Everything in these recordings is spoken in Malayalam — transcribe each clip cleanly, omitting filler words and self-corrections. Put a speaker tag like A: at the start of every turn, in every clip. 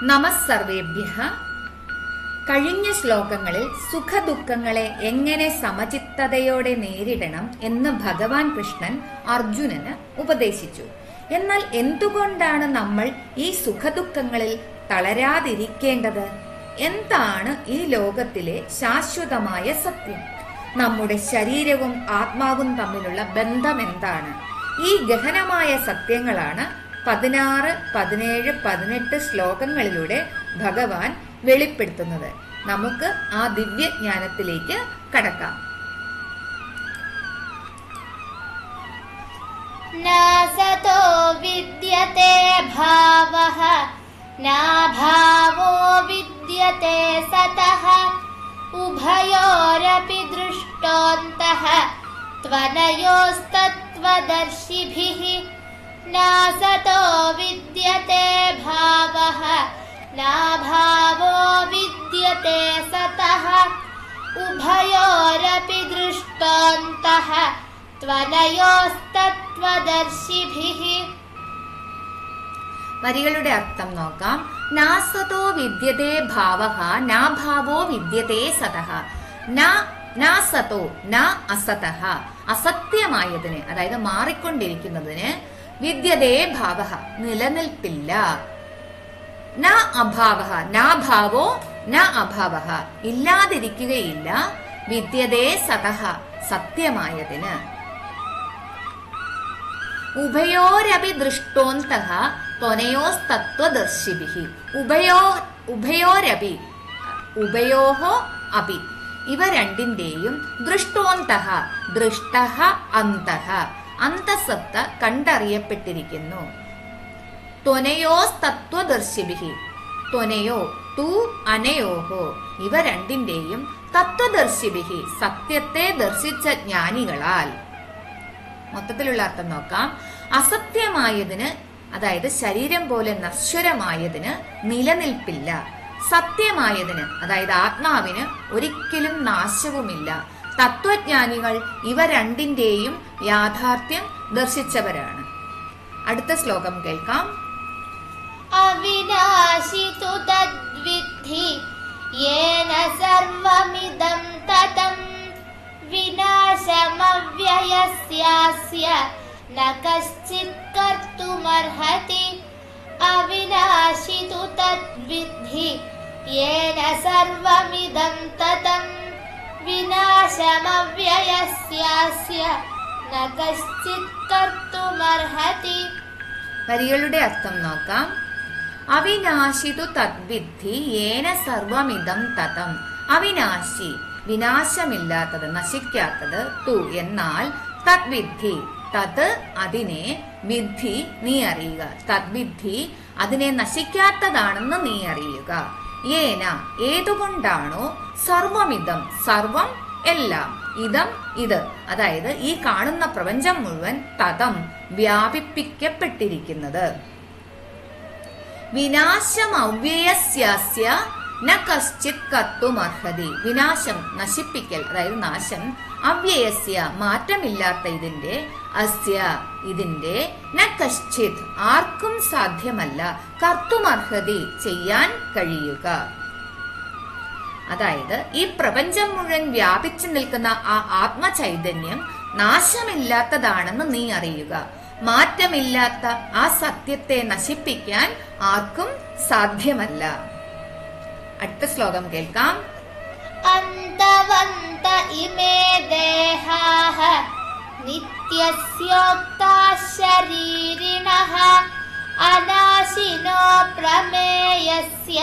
A: നമസ്സർവേഭ്യഃ. കഴിഞ്ഞ ശ്ലോകങ്ങളിൽ സുഖദുഃഖങ്ങളെ എങ്ങനെ സമചിത്തതയോടെ നേരിടണം എന്ന് ഭഗവാൻ കൃഷ്ണൻ അർജുനന് ഉപദേശിച്ചു. എന്നാൽ എന്തുകൊണ്ടാണ് നമ്മൾ ഈ സുഖദുഃഖങ്ങളിൽ തളരാതിരിക്കേണ്ടത്? എന്താണ് ഈ ലോകത്തിലെ ശാശ്വതമായ സത്യം? നമ്മുടെ ശരീരവും ആത്മാവും തമ്മിലുള്ള ബന്ധം എന്താണ്? ഈ ഗഹനമായ സത്യങ്ങളാണ് 16, 17, 18 ശ്ലോകങ്ങളിലൂടെ ഭഗവാൻ വെളിപ്പെടുത്തുന്നത്. നമുക്ക് ആ ദിവ്യജ്ഞാനത്തിലേക്ക് കടക്കാം.
B: നാസതോ വിദ്യതേ ഭാവഃ നാഭാവോ വിദ്യതേ സതഃ ഉഭയോരപി ദൃഷ്ടോന്തഃ ത്വനയോസ്തത്വദർശിഭിഃ. നാസതോ വിദ്യതേ ഭാവഃ നാഭാവോ വിദ്യതേ സതഃ ഉഭയോരപി ദൃഷ്ടോന്തഃ ത്വനയോസ്തത്വദർശിഭിഃ.
A: വരികളുടെ അർത്ഥം നോക്കാം. നാസതോ വിദ്യതേ ഭാവഃ നാഭാവോ വിദ്യതേ സതഃ. നാസതോ ന അസതഃ, അസത്യമായതിന് അതായത് മാറിക്കൊണ്ടിരിക്കുന്നതിന്, വിദ്യതേ ഭാവഃ നിലനിൽപ്പില്ല, ന അഭാവഃ നാഭാവോ ന അഭാവഃ ഇല്ലാതിരിക്കുകയില്ല, വിദ്യതേ സതഃ സത്യമായതിന്. ഉഭയോരപി ദൃഷ്ടോന്തഃ ത്വനയോസ്തത്വദർശിഭിഃ. ഉഭയോരപി, ഉഭയോഹോ അപി, ഇവ രണ്ടിന്റെയും ദൃഷ്ടോന്തഃ ദൃഷ്ടഃ അന്തഃ, അന്തസത്ത കണ്ടറിയപ്പെട്ടിരിക്കുന്നു. ത്വനയോസ്തത്വദർശിഭിഃ. ത്വനയോ തു അനയോഹോ, ഇവ രണ്ടിന്റെയും തത്വദർശിഭിഃ സത്യത്തെ ദർശിച്ച ജ്ഞാനികളാൽ. മൊത്തത്തിലുള്ള അർത്ഥം നോക്കാം. അസത്യമായതിന് അതായത് ശരീരം പോലെ നശ്വരമായതിന് നിലനിൽപ്പില്ല, സത്യമായതിന് അതായത് ആത്മാവിന് ഒരിക്കലും നാശവുമില്ല. തത്വജ്ഞാനികൾ ഇവ രണ്ടിന്റെയും യാഥാർത്ഥ്യം ദർശിച്ചവരാണ്. അടുത്ത ശ്ലോകം കേൾക്കാം.
B: അവിനാശി തു തദ്വിദ്ധി യേന സർവമിദം തതം വിനാശമവ്യയസ്യാസ്യ ന കശ്ചിത് കർത്തുമർഹതി. അവിനാശി തു തദ്വിദ്ധി യേന സർവമിദം തതം വിനാശമവ്യയസ്യാസ്യ ന കശ്ചിത് കർത്തുമർഹതി.
A: വരികളുടെ അർത്ഥം നോക്കാം. അവിനാശിതു തദ്വിദ്ധി യേന സർവമിദം തതം. അവിനാശി വിനാശമില്ലാത്തത്, നശിക്കാത്തത്, തു എന്നാൽ, തദ്വിദ്ധി തത് അതിനെ, വിദ്ധി നീ അറിയുക, തദ്വിദ്ധി അതിനെ നശിക്കാത്തതാണെന്ന് നീ അറിയുക. യേന ഏതുകൊണ്ടാണോ, സർവമിതം സർവം എല്ലാം, ഇതം ഇത് അതായത് ഈ കാണുന്ന പ്രപഞ്ചം മുഴുവൻ, തതം വ്യാപിപ്പിക്കപ്പെട്ടിരിക്കുന്നത്. വിനാശം അവ്യയസ്യാസ്യ ന കശ്ചിത് കർത്തുമർഹതി. വിനാശം നശിപ്പിക്കൽ അതായത് നാശം, അവ്യയസ്യ മാറ്റമില്ലാത്ത ഇതിന്റെ, അസ്യ ഇതിന്റെ, ന കശ്ചിത് ആർക്കും സാധ്യമല്ല, കർത്തുമർഹതി ചെയ്യാൻ കഴിയുക. അതായത് ഈ പ്രപഞ്ചം മുഴുവൻ വ്യാപിച്ചു നിൽക്കുന്ന ആ ആത്മചൈതന്യം നാശമില്ലാത്തതാണെന്ന് നീ അറിയുക. മാറ്റമില്ലാത്ത ആ സത്യത്തെ നശിപ്പിക്കാൻ ആർക്കും സാധ്യമല്ല. അടുത്ത ശ്ലോകം കേൾക്കാം.
B: അന്തവന്ത ഇമേ ദേഹാഃ നിത്യസ്യോക്താഃ ശരീരിണഃ അനാശിനോ പ്രമേയസ്യ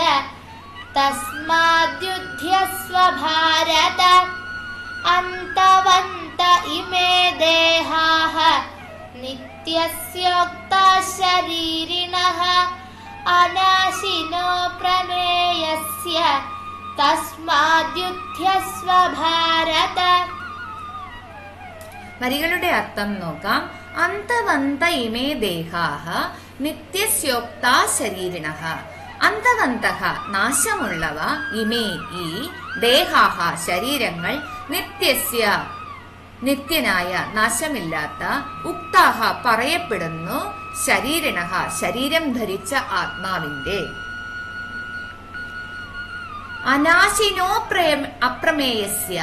B: തസ്മാദ്യുധ്യസ്വ ഭാരത. അന്തവന്ത ഇമേ ദേഹാഃ നിത്യസ്യോക്താഃ ശരീരിണഃ അനാശിനോ പ്രമേയസ്യ തസ്മാദ്യുധ്യസ്വ ഭാരത.
A: വരികളുടെ അർത്ഥം നോക്കാം. അന്തവന്ത ഇമേ ദേഹാഃ നിത്യസ്യോക്താ ശരീരിണഃ. അന്തവന്തഃ നാശമുള്ളവ, ഇമേ ഈ, ദേഹാഃ ശരീരങ്ങൾ, നിത്യസ്യ നിത്യനായ നാശമില്ലാത്ത, ഉക്താഹ പറയപ്പെടുന്നു, ശരീരിണഃ ശരീരം ധരിച്ച ആത്മാവിന്റെ. അനാശിനോ അപ്രമേയസ്യ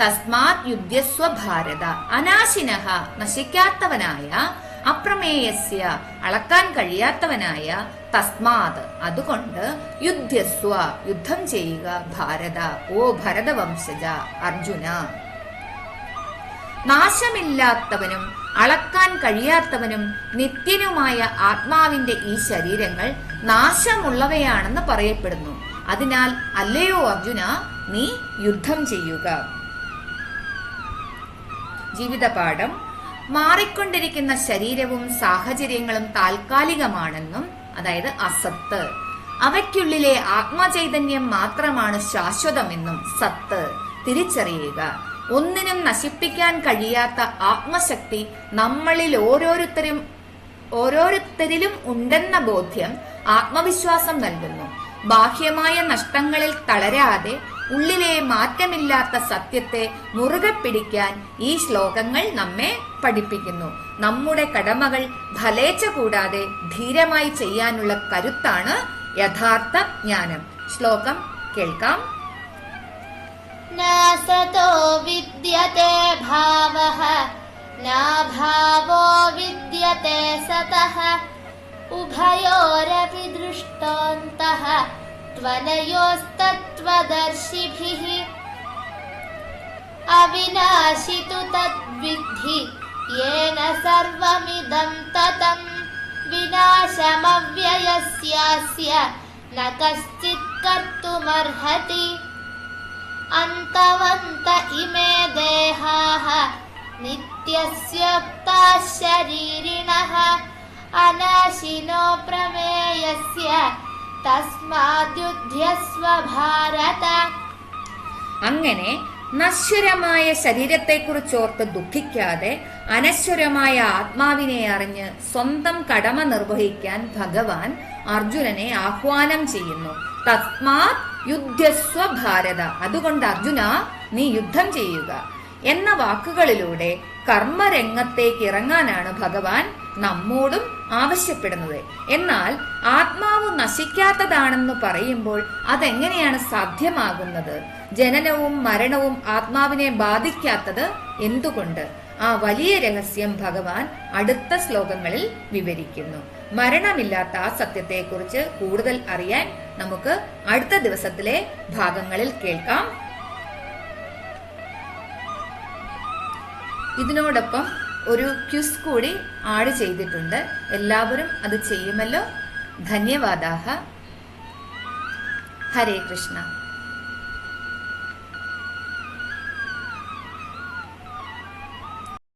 A: തസ്മാത് യുദ്ധ്യസ്വ ഭാരത. അനാശിനഃ നശിക്കാത്തവനായ, അപ്രമേയസ്യ അളക്കാൻ കഴിയാത്തവനായ, തസ്മാത് അതുകൊണ്ട്, യുദ്ധ്യസ്വ യുദ്ധം ചെയ്യുക, ഭാരത ഓ ഭരതവംശജ അർജുന. നാശമില്ലാത്തവനും അളക്കാൻ കഴിയാത്തവനും നിത്യനുമായ ആത്മാവിന്റെ ഈ ശരീരങ്ങൾ നാശമുള്ളവയാണെന്ന് പറയപ്പെടുന്നു. അതിനാൽ അല്ലയോ അർജുന, നീ യുദ്ധം ചെയ്യുക. ജീവിതപാഠം: മാറിക്കൊണ്ടിരിക്കുന്ന ശരീരവും സാഹചര്യങ്ങളും താൽക്കാലികമാണെന്നും, അതായത് അസത്ത്, അവയ്ക്കുള്ളിലെ ആത്മചൈതന്യം മാത്രമാണ് ശാശ്വതമെന്നും സത്ത് തിരിച്ചറിയുക. ഒന്നിനും നശിപ്പിക്കാൻ കഴിയാത്ത ആത്മശക്തി നമ്മളിൽ ഓരോരുത്തരിലും ഉണ്ടെന്ന ബോധ്യം ആത്മവിശ്വാസം നൽകുന്നു. ബാഹ്യമായ നഷ്ടങ്ങളിൽ തളരാതെ ഉള്ളിലെ മാറ്റമില്ലാത്ത സത്യത്തെ മുറുകെ പിടിക്കാൻ ഈ ശ്ലോകങ്ങൾ നമ്മെ പഠിപ്പിക്കുന്നു. നമ്മുടെ കടമകൾ ഫലേച്ഛ കൂടാതെ ധീരമായി ചെയ്യാനുള്ള കരുത്താണ് യഥാർത്ഥ ജ്ഞാനം. ശ്ലോകം കേൾക്കാം.
B: न सतो विद्यते भावः न भावो विद्यते सतः उभयोरपि दृष्टान्तः त्वनयोस्तत्त्वदर्शिभिः अविनाशि तु तद्विद्धि येन सर्वमिदं ततं विनाशमव्ययस्यास्य न कश्चित् कर्तुमर्हति अन्तवन्त इमे देहाः नित्यस्योक्ताः शरीरिणः अनाशिनो प्रमेयस्य तस्माद्युध्यस्व भारत.
A: അങ്ങനെ നശ്വരമായ ശരീരത്തെക്കുറിച്ചോർത്ത് ദുഃഖിക്കാതെ അനശ്വരമായ ആത്മാവിനെ അറിഞ്ഞ് സ്വന്തം കടമ നിർവഹിക്കാൻ ഭഗവാൻ അർജുനനെ ആഹ്വാനം ചെയ്യുന്നു. തസ്മാത് യുദ്ധസ്വ ഭാരത, അതുകൊണ്ട് അർജുന നീ യുദ്ധം ചെയ്യുക എന്ന വാക്കുകളിലൂടെ കർമ്മരംഗത്തേക്ക് ഇറങ്ങാനാണ് ഭഗവാൻ നമ്മോടും ആവശ്യപ്പെടുന്നത്. എന്നാൽ ആത്മാവ് നശിക്കാത്തതാണെന്ന് പറയുമ്പോൾ അതെങ്ങനെയാണ് സാധ്യമാകുന്നത്? ജനനവും മരണവും ആത്മാവിനെ ബാധിക്കാത്തത് എന്തുകൊണ്ട്? ആ വലിയ രഹസ്യം ഭഗവാൻ അടുത്ത ശ്ലോകങ്ങളിൽ വിവരിക്കുന്നു. മരണമില്ലാത്ത ആ സത്യത്തെക്കുറിച്ച് കൂടുതൽ അറിയാൻ നമുക്ക് അടുത്ത ദിവസത്തിലെ ഭാഗങ്ങളിൽ കേൾക്കാം. ഇതിനോടൊപ്പം ഒരു ക്വിസ് കൂടി ആഡ് ചെയ്തിട്ടുണ്ട്. എല്ലാവരും അത് ചെയ്യുമല്ലോ. ധന്യവാദാഹ. ഹരേ കൃഷ്ണ.